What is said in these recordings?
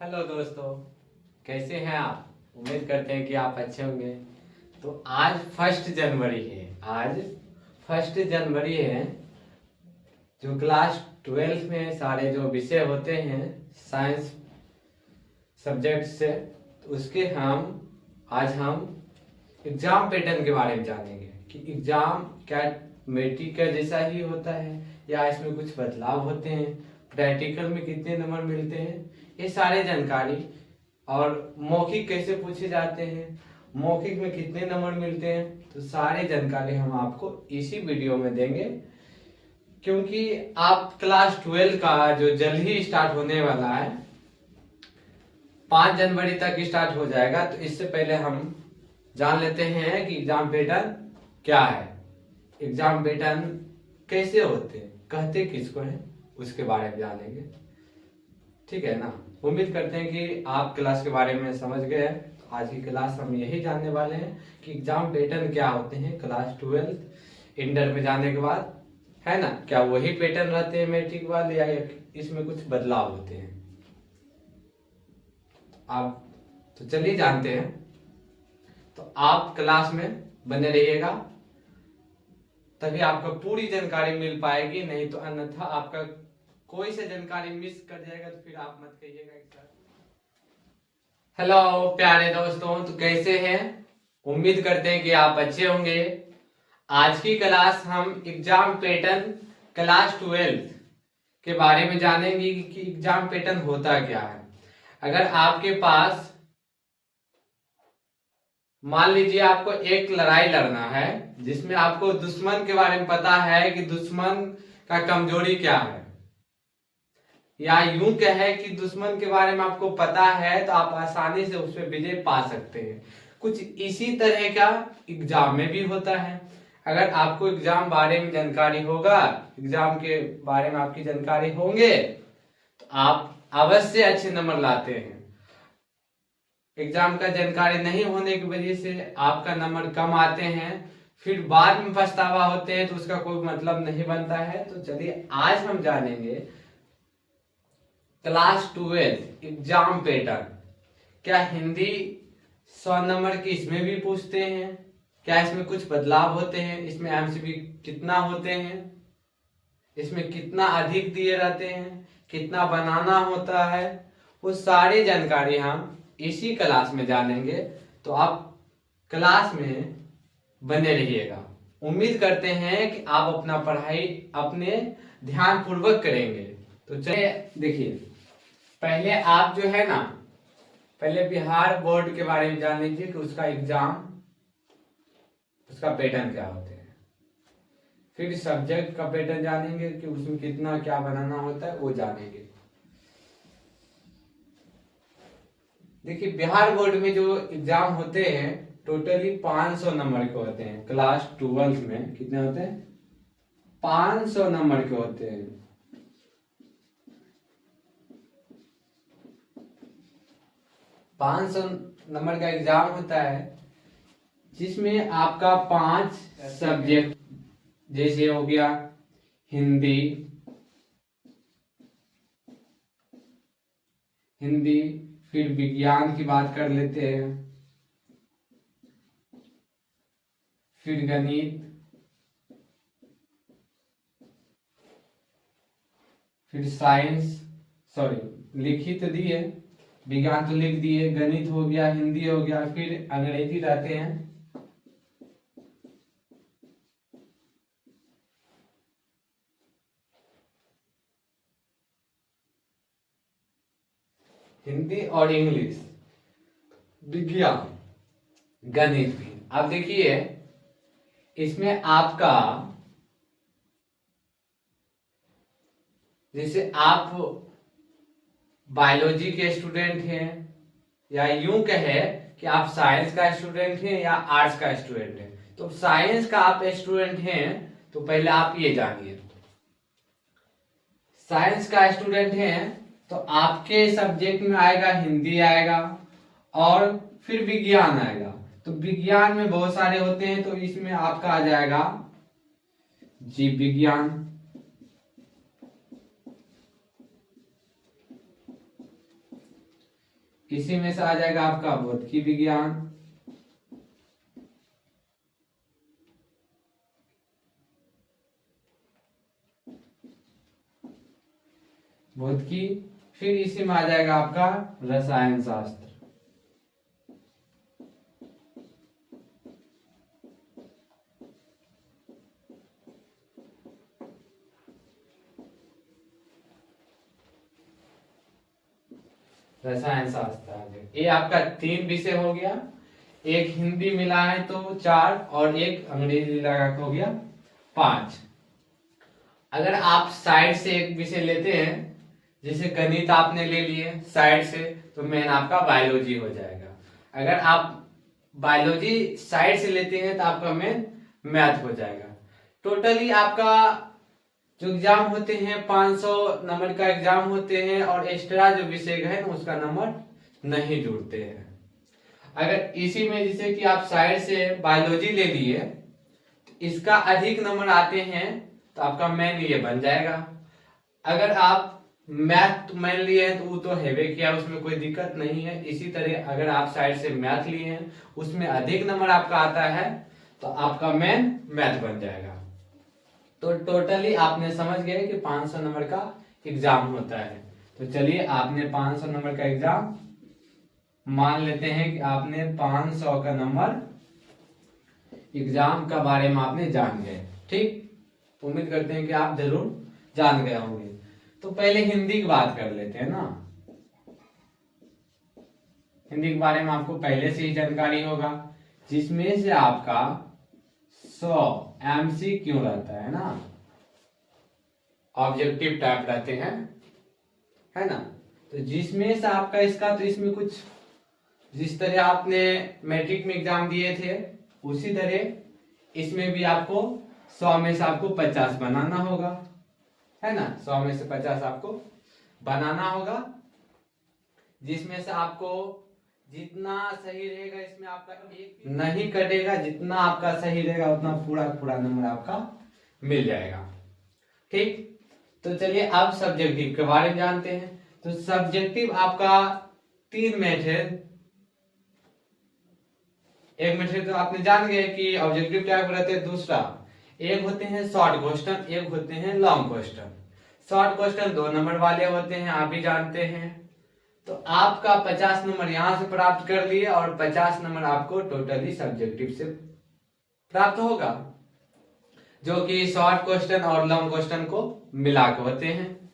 Hello दोस्तों, कैसे हैं आप। उम्मीद करते हैं कि आप अच्छे होंगे। तो आज 1 जनवरी है। जो क्लास 12 में सारे जो विषय होते हैं साइंस सब्जेक्ट से, तो उसके आज हम एग्जाम पैटर्न के बारे में जानेंगे कि एग्जाम क्या मैट्रिक का जैसा ही होता है या इसमें कुछ बदलाव होते हैं, प्रैक्टिकल में कितने नंबर मिलते हैं, ये सारे जानकारी। और मौखिक कैसे पूछे जाते हैं, मौखिक में कितने नंबर मिलते हैं, तो सारे जानकारी हम आपको इसी वीडियो में देंगे। क्योंकि आप क्लास 12 का जो जल्द ही स्टार्ट होने वाला है, 5 जनवरी तक स्टार्ट हो जाएगा, तो इससे पहले हम जान लेते हैं कि एग्जाम पैटर्न क्या है, एग्जाम पैटर्न कैसे होते हैं, कहते किसको हैं, उसके बारे में जानेंगे। ठीक है ना। उम्मीद करते हैं कि आप क्लास के बारे में समझ गए हैं। तो आज की क्लास हम यही जानने वाले हैं कि एग्जाम पैटर्न क्या होते हैं क्लास 12 इंटर में जाने के बाद, है ना। क्या वही पैटर्न रहते हैं मैट्रिक वाले या इसमें कुछ बदलाव होते हैं। आप तो चलिए जानते हैं। तो आप क्लास में बने रहिएगा, तभी आपको पूरी जानकारी मिल पाएगी, नहीं तो अन्यथा आपका कोई से जानकारी मिस कर जाएगा तो फिर आप मत कहिएगा कि सर। हेलो प्यारे दोस्तों, तो कैसे हैं। उम्मीद करते हैं कि आप अच्छे होंगे। आज की क्लास हम एग्जाम पैटर्न क्लास 12 के बारे में जानेंगे कि एग्जाम पैटर्न होता क्या है। अगर आपके पास मान लीजिए आपको एक लड़ाई लड़ना है जिसमें आपको दुश्मन के बारे में पता है कि दुश्मन का कमजोरी क्या है, या यूं कहे कि दुश्मन के बारे में आपको पता है तो आप आसानी से उस पर विजय पा सकते हैं। कुछ इसी तरह का एग्जाम में भी होता है। अगर आपको एग्जाम बारे में जानकारी होगा, एग्जाम के बारे में आपकी जानकारी होंगे, तो आप अवश्य अच्छे नंबर लाते हैं। एग्जाम का जानकारी नहीं होने की वजह से आपका नंबर कम आते हैं, फिर बाद में पछतावा होते हैं, तो उसका कोई मतलब नहीं बनता है। तो चलिए आज हम जानेंगे क्लास 12 एग्जाम पैटर्न। क्या हिंदी 100 नंबर की इसमें भी पूछते हैं, क्या इसमें कुछ बदलाव होते हैं, इसमें एमसीक्यू कितना होते हैं, इसमें कितना अधिक दिए रहते हैं, कितना बनाना होता है, वो सारी जानकारी हम इसी क्लास में जानेंगे। तो आप क्लास में बने रहिएगा। उम्मीद करते हैं कि आप अपना पढ़ाई अपने ध्यान पूर्वक करेंगे। तो चलिए देखिए, पहले आप जो है ना, पहले बिहार बोर्ड के बारे में जान लीजिए कि उसका एग्जाम, उसका पैटर्न क्या होते हैं। फिर सब्जेक्ट का पैटर्न जानेंगे कि उसमें कितना क्या बनाना होता है, वो जानेंगे। देखिए बिहार बोर्ड में जो एग्जाम होते हैं टोटली 500 नंबर के होते हैं। क्लास 12 में कितने होते हैं, 500 नंबर के होते हैं। 500 नंबर का एग्जाम होता है, जिसमें आपका 5 सब्जेक्ट जैसे हो गया हिंदी, फिर विज्ञान की बात कर लेते हैं, फिर गणित, फिर साइंस, सॉरी लिखित दिए, विज्ञान तो लिख दिए, गणित हो गया, हिंदी हो गया, फिर अंग्रेजी रहते हैं। हिंदी और इंग्लिश, विज्ञान, गणित भी। अब देखिए इसमें आपका, जैसे आप बायोलॉजी के स्टूडेंट हैं, या यूं कहे कि आप साइंस का स्टूडेंट हैं या आर्ट्स का स्टूडेंट हैं, तो साइंस का आप स्टूडेंट हैं तो पहले आप ये जानिए, साइंस का स्टूडेंट हैं तो आपके सब्जेक्ट में आएगा हिंदी आएगा और फिर विज्ञान आएगा। तो विज्ञान में बहुत सारे होते हैं, तो इसमें आपका आ जाएगा जीव विज्ञान, इसी में से आ जाएगा आपका भौतिकी विज्ञान, भौतिकी, फिर इसी में आ जाएगा आपका रसायन शास्त्र। रसायन शास्त्र आ गया। ये आपका 3 विषय हो गया, एक हिंदी मिला है तो 4 और एक अंग्रेजी लगा के हो गया 5। अगर आप साइड से एक विषय लेते हैं, जैसे गणित आपने ले लिए साइड से, तो मेन आपका बायोलॉजी हो जाएगा। अगर आप बायोलॉजी साइड से लेते हैं तो आपका मेन मैथ हो जाएगा। टोटली आपका जो एग्जाम होते हैं 500 नंबर का एग्जाम होते हैं, और एक्स्ट्रा जो विषय है ना उसका नंबर नहीं जुड़ते हैं। अगर इसी में जैसे कि आप साइड से बायोलॉजी ले लिए तो इसका अधिक नंबर आते हैं तो आपका मेन ये बन जाएगा। अगर आप मैथ मेन लिए हैं तो वो तो हैवे किया, उसमें कोई दिक्कत नहीं है। इसी तरह अगर आप साइड से मैथ लिए हैं उसमें अधिक नंबर आपका आता है तो आपका मेन मैथ बन जाएगा। तो टोटली आपने समझ गए कि 500 नंबर का एग्जाम होता है। तो चलिए आपने 500 नंबर का एग्जाम मान लेते हैं कि आपने 500 का नंबर एग्जाम का बारे में आपने जान गए। ठीक, उम्मीद करते हैं कि आप जरूर जान गए होंगे। तो पहले हिंदी की बात कर लेते हैं ना। हिंदी के बारे में आपको पहले से ही जानकारी होगा, जिसमें से आपका 100 MCQ रहता है ना, ऑब्जेक्टिव टाइप रहते हैं, है ना। तो जिसमें से आपका इसका, तो इसमें कुछ जिस तरह आपने मैट्रिक में एग्जाम दिए थे उसी तरह इसमें भी आपको 100 में से आपको 50 बनाना होगा, है ना। 100 में से 50 आपको बनाना होगा, जिसमें से आपको जितना सही रहेगा इसमें आपका एक नहीं कटेगा, जितना आपका सही रहेगा उतना पूरा पूरा नंबर आपका मिल जाएगा। ठीक, तो चलिए अब सब्जेक्टिव के बारे में जानते हैं। तो सब्जेक्टिव आपका 3 मेथड, एक मेथड तो आपने जान गए कि ऑब्जेक्टिव टाइप रहते हैं। दूसरा एक होते हैं शॉर्ट क्वेश्चन, एक होते हैं long question. Short question 2 number वाले होते हैं, आप भी जानते हैं। तो आपका 50 नंबर यहां से प्राप्त कर लिए और 50 नंबर आपको टोटली सब्जेक्टिव से प्राप्त होगा, जो कि शॉर्ट क्वेश्चन और लॉन्ग क्वेश्चन को मिला के होते हैं।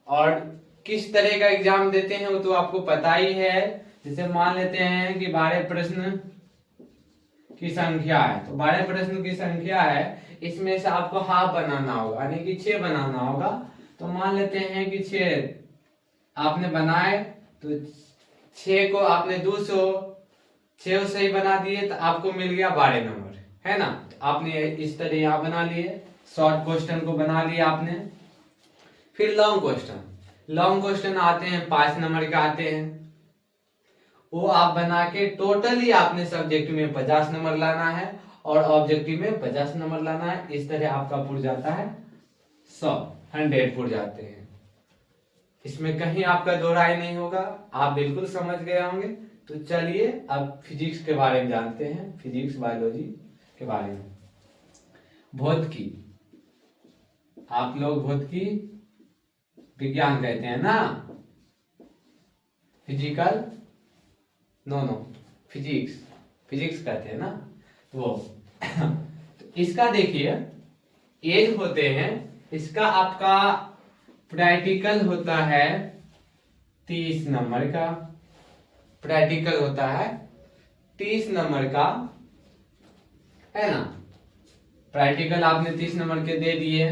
और किस तरह का एग्जाम देते हैं वो तो आपको पता ही है। जैसे मान लेते हैं कि 12 प्रश्न की संख्या है, तो 12 प्रश्न की संख्या है, इसमें से आपको हाफ बनाना होगा, यानी कि 6 बनाना होगा। तो मान लेते हैं कि 6 आपने बनाए, तो 6 को आपने 200 6 सही बना दिए तो आपको मिल गया 12 नंबर, है ना। तो आपने इस तरह यहाँ बना लिए, शॉर्ट क्वेश्चन को बना लिया आपने। फिर लॉन्ग क्वेश्चन, लॉन्ग क्वेश्चन आते हैं 5 नंबर के आते हैं, वो आप बना के टोटली आपने सब्जेक्ट में 50 नंबर लाना है और ऑब्जेक्टिव में 50 नंबर लाना है। इस तरह आपका पुर जाता है 100 पुर जाते हैं। इसमें कहीं आपका दो राय नहीं होगा, आप बिल्कुल समझ गए होंगे। तो चलिए अब फिजिक्स के बारे में जानते हैं, फिजिक्स बायोलॉजी के बारे में। भौतिकी, आप लोग भौतिकी विज्ञान कहते हैं ना, फिजिकल नो फिजिक्स, फिजिक्स कहते हैं ना वो। तो इसका देखिए एज होते हैं, इसका आपका प्रैक्टिकल होता है 30 नंबर का, प्रैक्टिकल होता है 30 नंबर का, है ना। प्रैक्टिकल आपने 30 नंबर के दे दिए,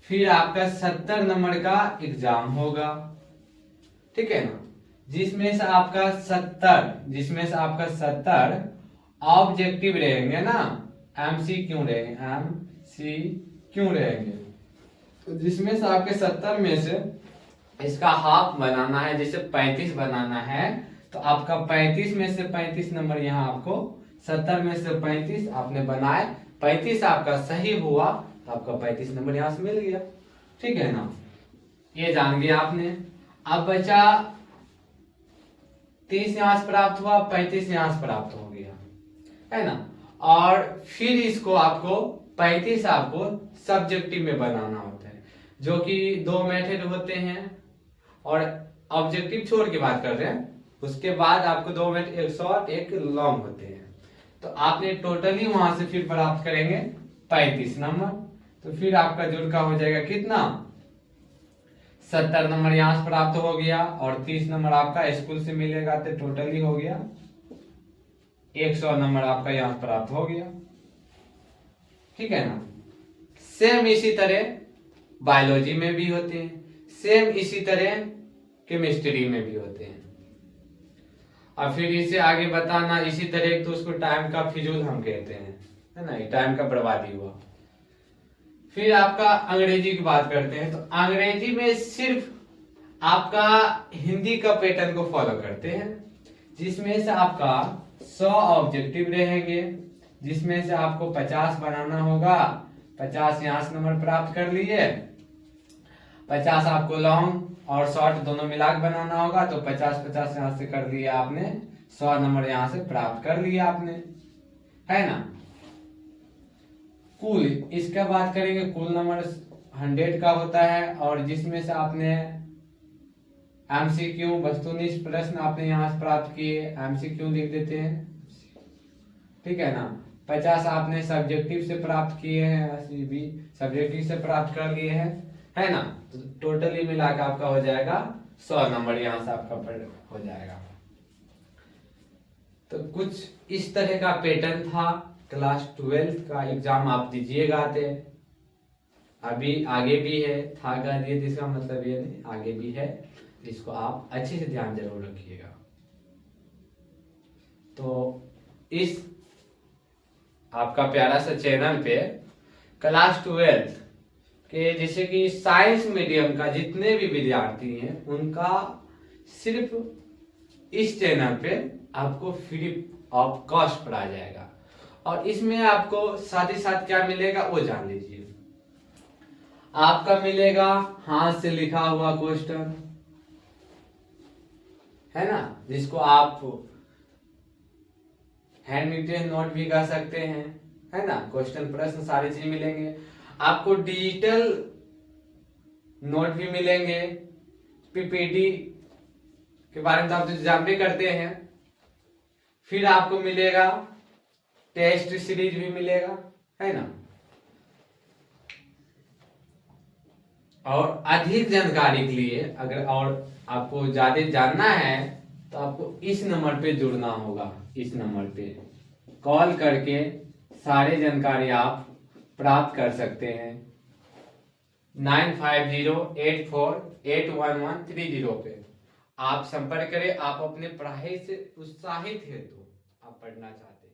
फिर आपका 70 नंबर का एग्जाम होगा, ठीक है ना। जिसमें से आपका 70 ऑब्जेक्टिव रहेंगे ना, MCQ रहेंगे, MCQ रहेंगे। तो जिसमें से आपके 70 में से इसका हाफ बनाना है, जैसे 35 बनाना है, तो आपका 35 में से 35 नंबर यहाँ आपको 70 में से 35 आपने बनाए, 35 आपका सही हुआ तो आपका 35 नंबर यहाँ से मिल गया, ठीक है ना। ये जान गया आपने। अब बचा 30 यहाँ से प्राप्त हुआ, 35 यहाँ से प्राप्त हो गया, है ना। और फिर इसको आपको 35 आपको सब्जेक्टिव में बनाना होता है, जो कि 2 मेथड होते हैं, और ऑब्जेक्टिव छोड़ के बात कर रहे हैं। उसके बाद आपको 2 मेथड, एक शॉर्ट एक लॉन्ग होते हैं। तो आपने टोटली वहां से फिर प्राप्त करेंगे 35 नंबर। तो फिर आपका जुड़ का हो जाएगा कितना, 70 नंबर यहाँ से प्राप्त हो गया, और 30 नंबर आपका स्कूल से मिलेगा, तो टोटली हो गया 100 नंबर आपका यहाँ से प्राप्त हो गया, ठीक है ना। सेम इसी तरह बायोलॉजी में भी होते हैं, सेम इसी तरह केमिस्ट्री में भी होते हैं। और फिर इसे आगे बताना इसी तरह, तो उसको टाइम का फिजूल हम कहते हैं, है ना, टाइम का बर्बादी हुआ। फिर आपका अंग्रेजी की बात करते हैं। तो अंग्रेजी में सिर्फ आपका हिंदी का पैटर्न को फॉलो करते हैं, जिसमें से आपका 100 ऑब्जेक्टिव रहेंगे, जिसमें से आपको 50 बनाना होगा। 50 यहाँ से नंबर प्राप्त कर लिए, 50 आपको लॉन्ग और शॉर्ट दोनों मिला के बनाना होगा। तो 50-50 यहाँ से कर लिया आपने, 100 नंबर यहाँ से प्राप्त कर लिया आपने, है ना। कुल इसका बात करेंगे, कुल नंबर 100 का होता है, और जिसमें से आपने एमसीक्यू वस्तुनिष्ठ प्रश्न आपने यहाँ से प्राप्त किए, एमसीक्यू लिख देते हैं, ठीक है ना। 50 आपने सब्जेक्टिव से प्राप्त किए हैं, भी सब्जेक्टिव से प्राप्त कर लिए हैं, है ना। तो टोटली मिला के आपका हो जाएगा 100 नंबर, यहाँ से आपका हो जाएगा। तो कुछ इस तरह का पैटर्न था। क्लास 12 का एग्जाम आप दीजिएगा, आते अभी आगे भी है, था कह दिए तो इसका मतलब ये नहीं, आगे भी है। इसको आप अच्छे से ध्यान जरूर रखिएगा। तो इस आपका प्यारा सा चैनल पे क्लास 12 के जैसे कि साइंस मीडियम का जितने भी विद्यार्थी हैं, उनका सिर्फ इस चैनल पे आपको फ्री ऑफ कॉस्ट पढ़ाया जाएगा। और इसमें आपको साथ ही साथ क्या मिलेगा वो जान लीजिए। आपका मिलेगा हाथ से लिखा हुआ क्वेश्चन, है ना, जिसको आप हैंड रिटेन नोट भी कर सकते हैं, है ना। क्वेश्चन प्रश्न सारी चीज मिलेंगे आपको, डिजिटल नोट भी मिलेंगे, पीपीटी के बारे में तो आप जो जानते करते हैं। फिर आपको मिलेगा टेस्ट सीरीज भी मिलेगा, है ना। और अधिक जानकारी के लिए अगर और आपको ज्यादा जानना है तो आपको इस नंबर पे जुड़ना होगा। इस नंबर पे कॉल करके सारे जानकारी आप प्राप्त कर सकते हैं 9508481130 पे आप संपर्क करें। आप अपने पढ़ाई से उत्साहित है तो आप पढ़ना चाहते हैं।